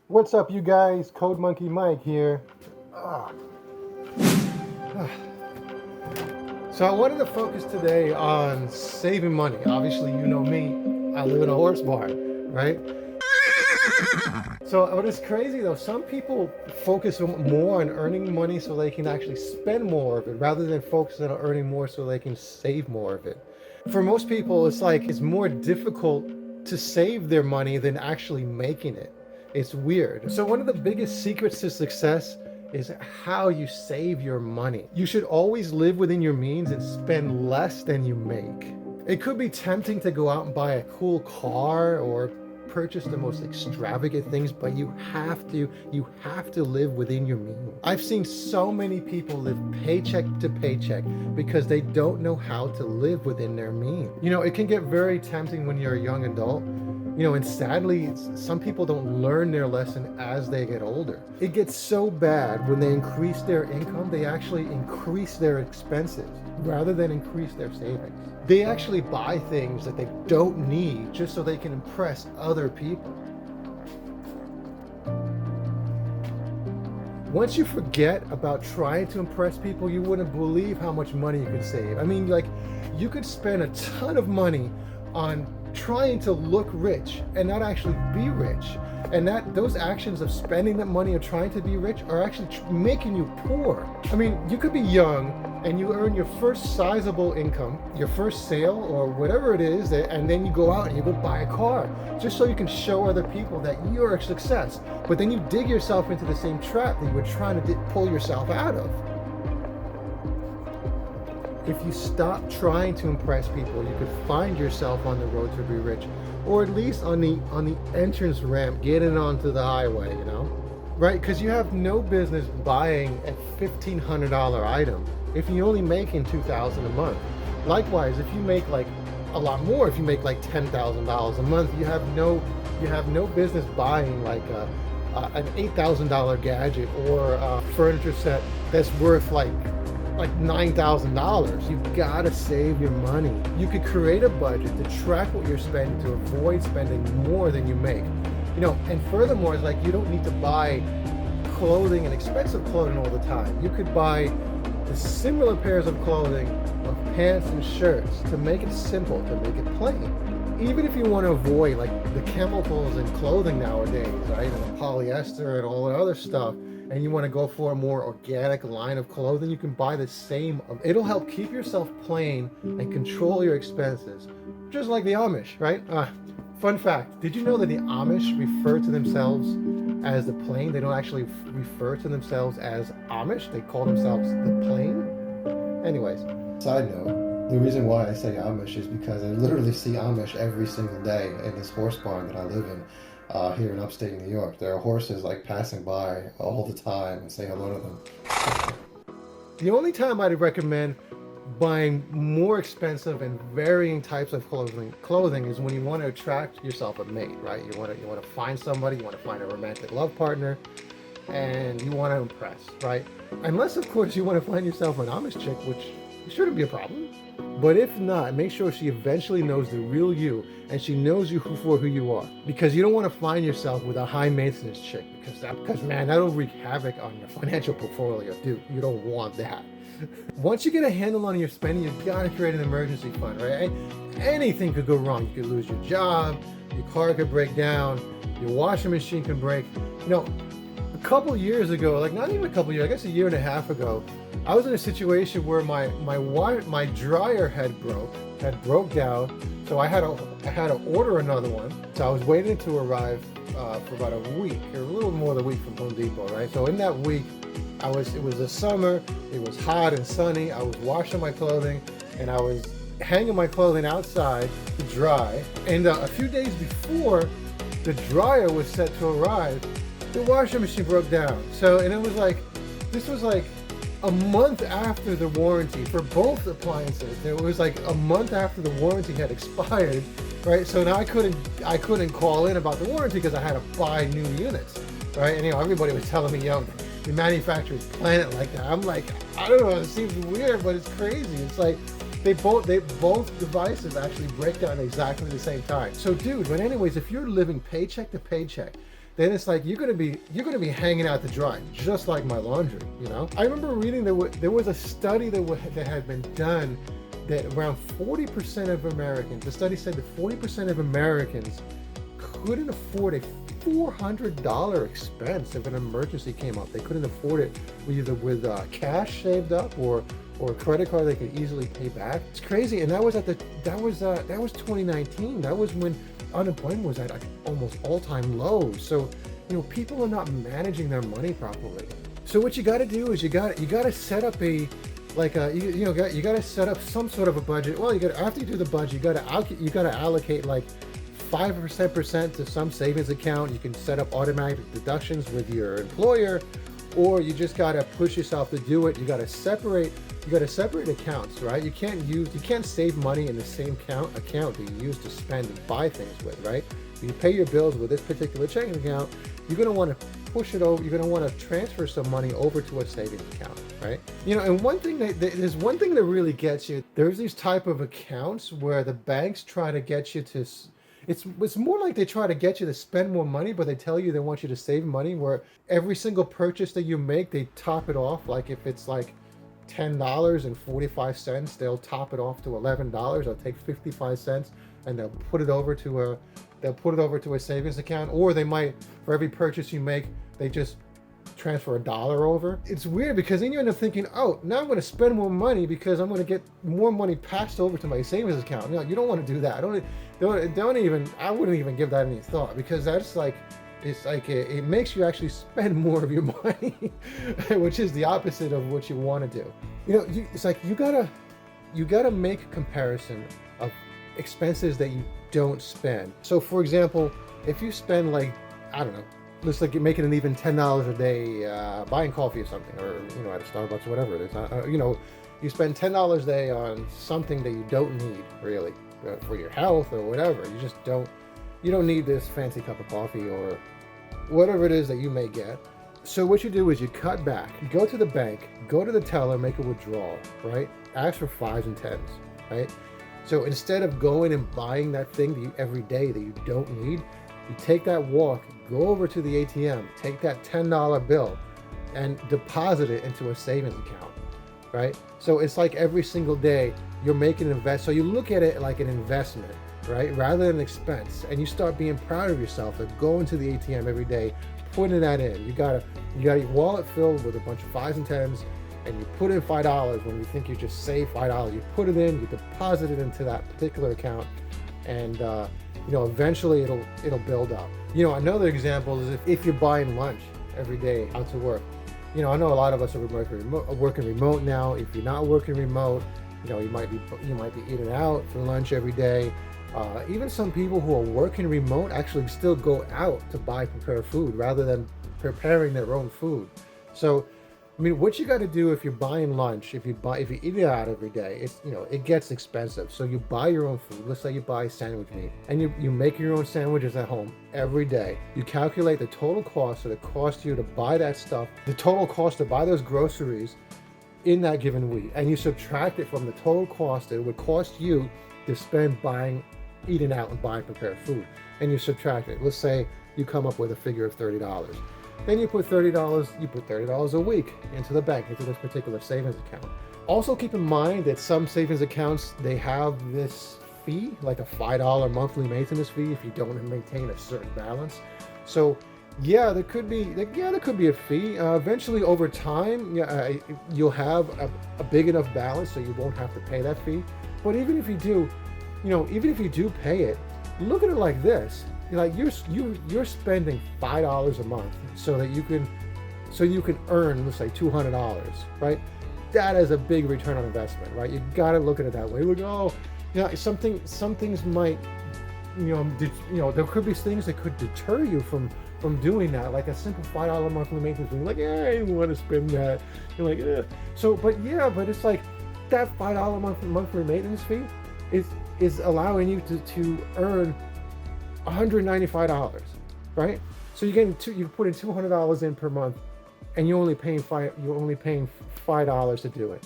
What's up, you guys? Code Monkey Mike here. Ah. So I wanted to focus today on saving money. Obviously, you know me. I live in a horse barn, right? So what is crazy though, some people focus more on earning money so they can actually spend more of it rather than focusing on earning more so they can save more of it. For most people, it's more difficult to save their money than actually making it. It's weird. So one of the biggest secrets to success is how you save your money. You should always live within your means and spend less than you make. It could be tempting to go out and buy a cool car or purchase the most extravagant things, but you have to live within your means. I've seen so many people live paycheck to paycheck because they don't know how to live within their means. It can get very tempting when you're a young adult. And sadly, some people don't learn their lesson as they get older. It gets so bad when they increase their income, they actually increase their expenses rather than increase their savings. They actually buy things that they don't need just so they can impress other people. Once you forget about trying to impress people, you wouldn't believe how much money you can save. I mean, you could spend a ton of money on trying to look rich and not actually be rich, and those actions of spending that money or trying to be rich are actually making you poor. I mean, you could be young and you earn your first sizable income, your first sale or whatever it is, and then you go out and you go buy a car just so you can show other people that you're a success, but then you dig yourself into the same trap that you were trying to pull yourself out of. If you stop trying to impress people, you could find yourself on the road to be rich, or at least on the entrance ramp getting onto the highway, right? Because you have no business buying a $1,500 item if you're only making $2,000 a month. Likewise, if you make a lot more, if you make $10,000 a month, you have no business buying an $8,000 gadget or a furniture set that's worth like $9,000. You gotta save your money. You could create a budget to track what you're spending to avoid spending more than you make. And furthermore, it's you don't need to buy clothing and expensive clothing all the time. You could buy the similar pairs of clothing of pants and shirts to make it simple, to make it plain. Even if you want to avoid the chemicals in clothing nowadays, right, and the polyester and all that other stuff, and you want to go for a more organic line of clothing, you can buy the same. It'll help keep yourself plain and control your expenses, just like the Amish, right? Fun fact, did you know that the Amish refer to themselves as the plain? They don't actually refer to themselves as Amish. They call themselves the plain. Anyways, side note, the reason why I say Amish is because I literally see Amish every single day in this horse barn that I live in. Here in upstate New York. There are horses passing by all the time and say hello to them. The only time I'd recommend buying more expensive and varying types of clothing is when you want to attract yourself a mate, right? You want to find somebody, you want to find a romantic love partner, and you want to impress, right? Unless, of course, you want to find yourself an Amish chick, which shouldn't be a problem. But if not, make sure she eventually knows the real you and she knows you for who you are. Because you don't want to find yourself with a high maintenance chick because man, that'll wreak havoc on your financial portfolio. Dude, you don't want that. Once you get a handle on your spending, you've got to create an emergency fund, right? Anything could go wrong. You could lose your job, your car could break down, your washing machine could break. A couple years ago, not even a couple years, I guess a year and a half ago, I was in a situation where my dryer had broke down, so I had to order another one. So I was waiting to arrive for about a week, or a little more than a week from Home Depot, right? So in that week, it was the summer, it was hot and sunny. I was washing my clothing and I was hanging my clothing outside to dry. And a few days before the dryer was set to arrive, the washing machine broke down. And it was this was a month after the warranty for both appliances. It was a month after the warranty had expired, right? So now I couldn't call in about the warranty because I had to buy new units, right? And everybody was telling me, the manufacturers plan it like that. I'm like, I don't know, it seems weird, but it's crazy. It's they both devices actually break down exactly the same time. So dude, but anyways, if you're living paycheck to paycheck, then it's like you're gonna be hanging out to dry, just like my laundry. You know, I remember reading there was a study that had been done that around 40% of Americans, the study said that 40% of Americans couldn't afford a $400 expense if an emergency came up. They couldn't afford it either with cash saved up or a credit card they could easily pay back. It's crazy, and that was 2019. That was when unemployment was at almost all-time lows. So, people are not managing their money properly. So what you got to do is you got to set up you got to set up some sort of a budget. Well, after you do the budget, you got to allocate like 5% to some savings account. You can set up automatic deductions with your employer, or you just got to push yourself to do it. You got to separate accounts, right? You can't save money in the same account that you use to spend and buy things with, right? When you pay your bills with this particular checking account, you're going to want to push it over. You're going to want to transfer some money over to a savings account, right? And there's one thing that really gets you. There's these type of accounts where the banks try to get you to, it's more like they try to get you to spend more money, but they tell you they want you to save money, where every single purchase that you make, they top it off. Like if it's like $10.45, they'll top it off to $11. They'll take 55 cents and they'll put it over to a savings account, or they might, for every purchase you make, they just transfer $1 over. It's weird because then you end up thinking, oh, now I'm going to spend more money because I'm going to get more money passed over to my savings account. You don't want to do that. I wouldn't even give that any thought, because that's like, it makes you actually spend more of your money, which is the opposite of what you want to do. It's like you gotta make a comparison of expenses that you don't spend. So for example, if you spend like, I don't know, looks like you're making an even $10 a day buying coffee or something, or at a Starbucks or whatever it is. You spend $10 a day on something that you don't need really for your health or whatever. You don't need this fancy cup of coffee or whatever it is that you may get. So what you do is you cut back. You go to the bank, go to the teller, make a withdrawal, right? Ask for 5s and 10s, right? So instead of going and buying that thing every day that you don't need, you take that walk, go over to the ATM, take that $10 bill and deposit it into a savings account, right? So it's like every single day you're making an investment. So you look at it like an investment, right? Rather than an expense. And you start being proud of yourself of going to the ATM every day, putting that in. You got your wallet filled with a bunch of 5s and 10s, and you put in $5 when you think you just saved $5. You put it in, you deposit it into that particular account, and eventually it'll build up. Another example is if you're buying lunch every day out to work. I know a lot of us are working remote now. If you're not working remote, you might be eating out for lunch every day. Even some people who are working remote actually still go out to prepare food rather than preparing their own food. So, what you got to do if you're buying lunch, if you eat it out every day, it gets expensive. So you buy your own food. Let's say you buy sandwich meat and you make your own sandwiches at home every day. You calculate the total cost that it costs you to buy that stuff, the total cost to buy those groceries in that given week, and you subtract it from the total cost that it would cost you to spend eating out and buying prepared food, and you subtract it. Let's say you come up with a figure of $30. Then you put $30 a week into the bank, into this particular savings account. Also keep in mind that some savings accounts, they have this fee, like a $5 monthly maintenance fee if you don't maintain a certain balance. So there could be a fee. Eventually over time, you'll have a big enough balance so you won't have to pay that fee. But even if you do pay it, look at it like this. You're spending $5 a month so you can earn, let's say, $200, right? That is a big return on investment, right? You got to look at it that way. Some things might, there could be things that could deter you from doing that, like a simple $5 monthly maintenance fee. Like, I don't want to spend that. You're like, eh. But it's like that $5 monthly maintenance fee is allowing you to earn $195, right? So you put in $200 in per month, and you're only paying $5 to do it,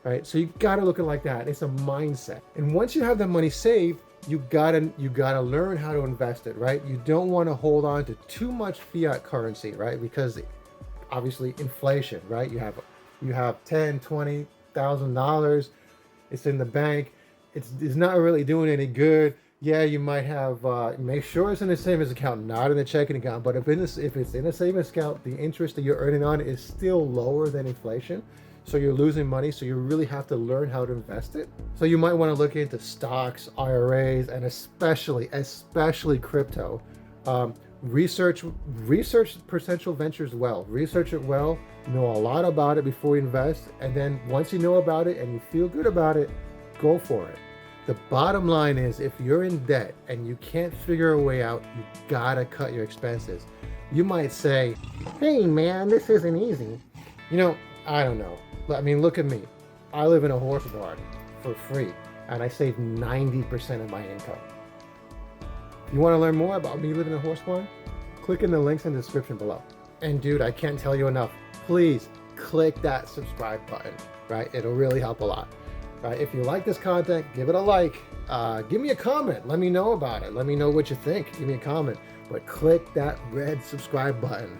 right? So you got to look at it like that. It's a mindset. And once you have that money saved, you gotta learn how to invest it, right? You don't want to hold on to too much fiat currency, right? Because obviously inflation, right? You have 10, $20,000. It's in the bank. It's not really doing any good. Yeah, you might have make sure it's in the savings account, not in the checking account. But if it's in a savings account, the interest that you're earning on is still lower than inflation. So you're losing money. So you really have to learn how to invest it. So you might want to look into stocks, IRAs, and especially crypto. Um, research potential ventures well. Research it well. Know a lot about it before you invest, and then once you know about it and you feel good about it, go for it. The bottom line is, if you're in debt and you can't figure a way out, you gotta cut your expenses. You might say, "Hey man, this isn't easy." I don't know. I mean, look at me. I live in a horse barn for free, and I save 90% of my income. You want to learn more about me living in a horse barn? Click in the links in the description below. And dude, I can't tell you enough. Please click that subscribe button, right? It'll really help a lot. Right? If you like this content, give it a like. Give me a comment. Let me know about it. Let me know what you think. Give me a comment. But click that red subscribe button.